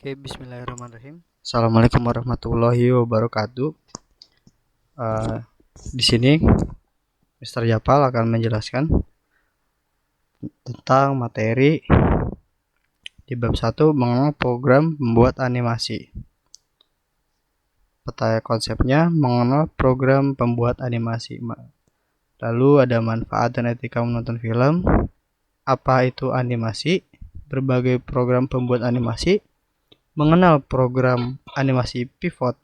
Oke, bismillahirrahmanirrahim. Assalamualaikum warahmatullahi wabarakatuh. Di sini Mr. Japal akan menjelaskan tentang materi di bab 1 mengenal program membuat animasi. Peta konsepnya mengenal program pembuat animasi. Lalu ada manfaat dan etika menonton film. Apa itu animasi? Berbagai program pembuat animasi. Mengenal program animasi pivot.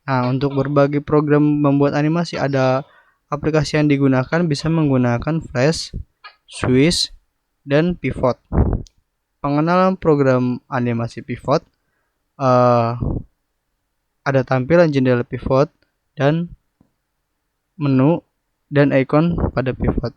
Nah, untuk berbagai program membuat animasi ada aplikasi yang digunakan bisa menggunakan Flash, Swish, dan Pivot. Pengenalan program animasi pivot ada tampilan jendela pivot dan menu dan icon pada pivot.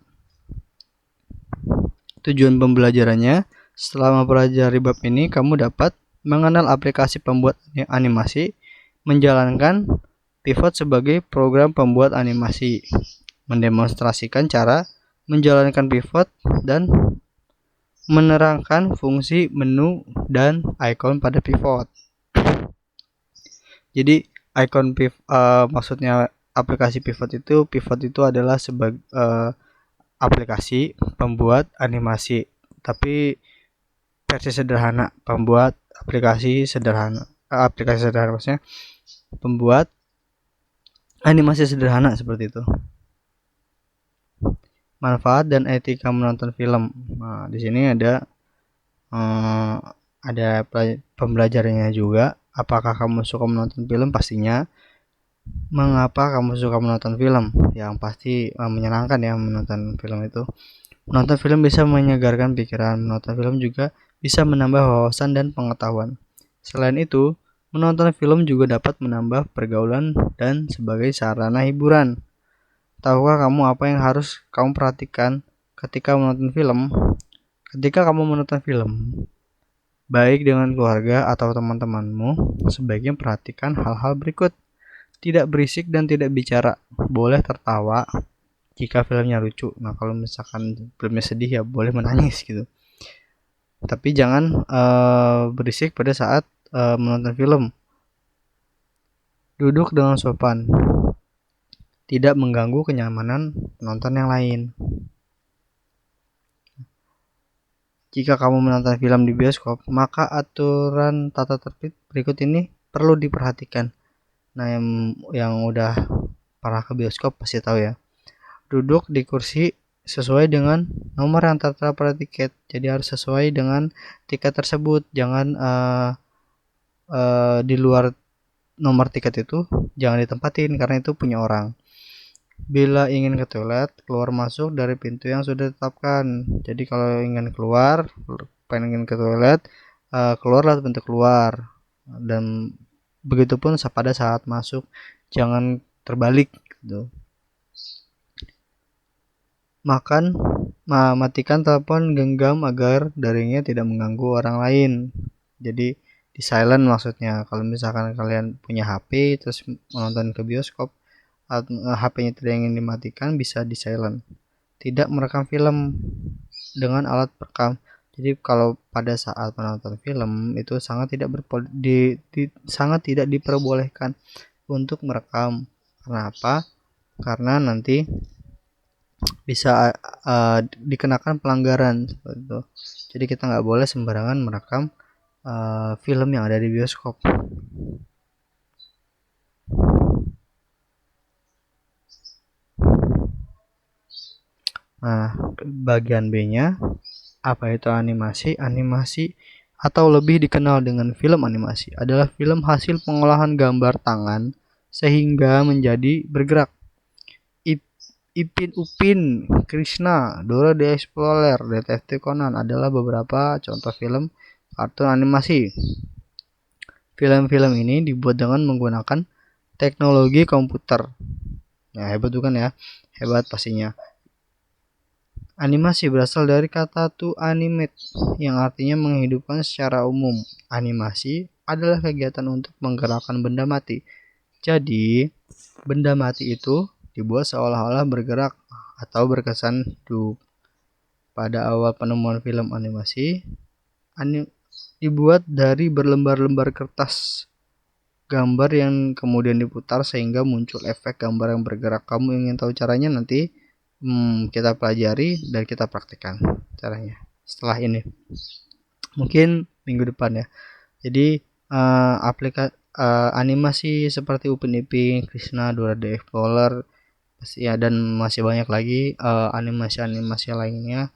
Tujuan pembelajarannya, setelah mempelajari bab ini, kamu dapat mengenal aplikasi pembuat animasi, menjalankan pivot sebagai program pembuat animasi, mendemonstrasikan cara menjalankan pivot, dan menerangkan fungsi menu dan icon pada pivot. Jadi icon maksudnya aplikasi pivot itu adalah sebagai aplikasi pembuat animasi, tapi versi sederhana, pembuat aplikasi sederhana maksudnya pembuat animasi sederhana seperti itu. Manfaat dan etika menonton film. Nah, di sini ada pembelajarannya juga. Apakah kamu suka menonton film? Pastinya. Mengapa kamu suka menonton film? Yang pasti menyenangkan ya menonton film itu. Menonton film bisa menyegarkan pikiran. Menonton film juga bisa menambah wawasan dan pengetahuan. Selain itu, menonton film juga dapat menambah pergaulan dan sebagai sarana hiburan. Tahukah kamu apa yang harus kamu perhatikan ketika menonton film? Ketika kamu menonton film, baik dengan keluarga atau teman-temanmu, sebaiknya perhatikan hal-hal berikut. Tidak berisik dan tidak bicara. Boleh tertawa jika filmnya lucu. Nah, kalau misalkan filmnya sedih ya boleh menangis gitu. Tapi jangan berisik pada saat menonton film. Duduk dengan sopan. Tidak mengganggu kenyamanan penonton yang lain. Jika kamu menonton film di bioskop, maka aturan tata tertib berikut ini perlu diperhatikan. Nah, yang udah pernah ke bioskop pasti tahu ya. Duduk di kursi sesuai dengan nomor yang tertera pada tiket. Jadi harus sesuai dengan tiket tersebut. Jangan di luar nomor tiket itu jangan ditempatin karena itu punya orang. Bila ingin ke toilet, keluar masuk dari pintu yang sudah ditetapkan. Jadi kalau ingin keluar, pengen ke toilet, keluar lewat pintu keluar. Dan begitupun pada saat masuk, jangan terbalik gitu. Matikan telepon genggam agar daringnya tidak mengganggu orang lain. Jadi di silent maksudnya. Kalau misalkan kalian punya HP terus menonton ke bioskop, HP-nya tidak ingin dimatikan, bisa di silent. Tidak merekam film dengan alat perekam. Jadi kalau pada saat menonton film itu sangat tidak diperbolehkan untuk merekam. Kenapa? Karena nanti bisa dikenakan pelanggaran seperti itu. Jadi kita nggak boleh sembarangan merekam film yang ada di bioskop. Nah, bagian B-nya, apa itu animasi? Animasi atau lebih dikenal dengan film animasi adalah film hasil pengolahan gambar tangan sehingga menjadi bergerak. Ipin Upin, Krishna, Dora the Explorer, Detektif Conan adalah beberapa contoh film kartun animasi. Film-film ini dibuat dengan menggunakan teknologi komputer. Ya, hebat bukan ya? Hebat pastinya. Animasi berasal dari kata to animate yang artinya menghidupkan secara umum. Animasi adalah kegiatan untuk menggerakkan benda mati. Jadi, benda mati itu dibuat seolah-olah bergerak atau berkesan hidup. Pada awal penemuan film animasi, dibuat dari berlembar-lembar kertas gambar yang kemudian diputar sehingga muncul efek gambar yang bergerak. Kamu ingin tahu caranya, nanti kita pelajari dan kita praktekkan caranya setelah ini, mungkin minggu depan ya. Jadi animasi seperti Upin Ipin, Krishna, Dora the Explorer ya, dan masih banyak lagi animasi-animasi lainnya,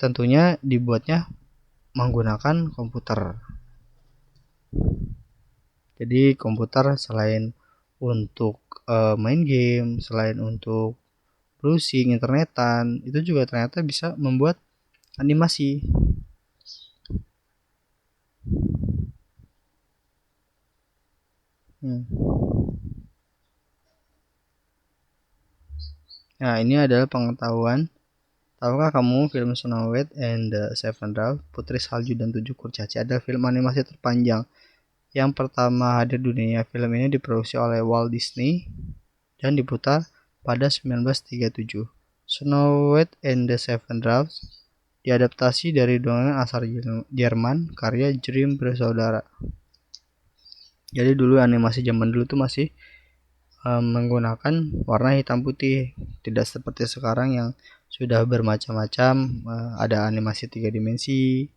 tentunya dibuatnya menggunakan komputer. Jadi komputer selain untuk main game, selain untuk browsing internetan, itu juga ternyata bisa membuat animasi. Nah, ini adalah pengetahuan. Tahukah kamu film Snow White and the Seven Dwarfs, Putri Salju dan Tujuh Kurcaci adalah film animasi terpanjang yang pertama hadir di dunia. Film ini diproduksi oleh Walt Disney dan diputar pada 1937. Snow White and the Seven Dwarfs diadaptasi dari dongeng asal Jerman karya Grimm bersaudara. Jadi dulu animasi zaman dulu tuh masih menggunakan warna hitam putih, tidak seperti sekarang yang sudah bermacam-macam. Ada animasi 3 dimensi,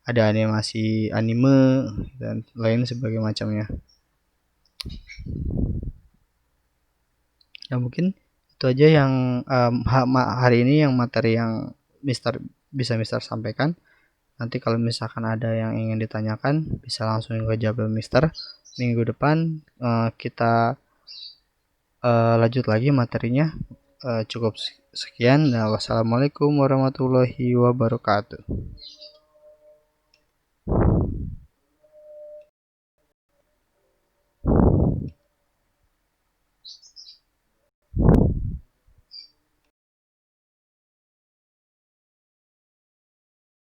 ada animasi anime dan lain sebagainya macamnya. Ya mungkin itu aja yang hari ini yang materi yang bisa Mister sampaikan. Nanti kalau misalkan ada yang ingin ditanyakan bisa langsung ke jawab Mister. Minggu depan kita lanjut lagi materinya. Cukup sekian. Wassalamualaikum warahmatullahi wabarakatuh.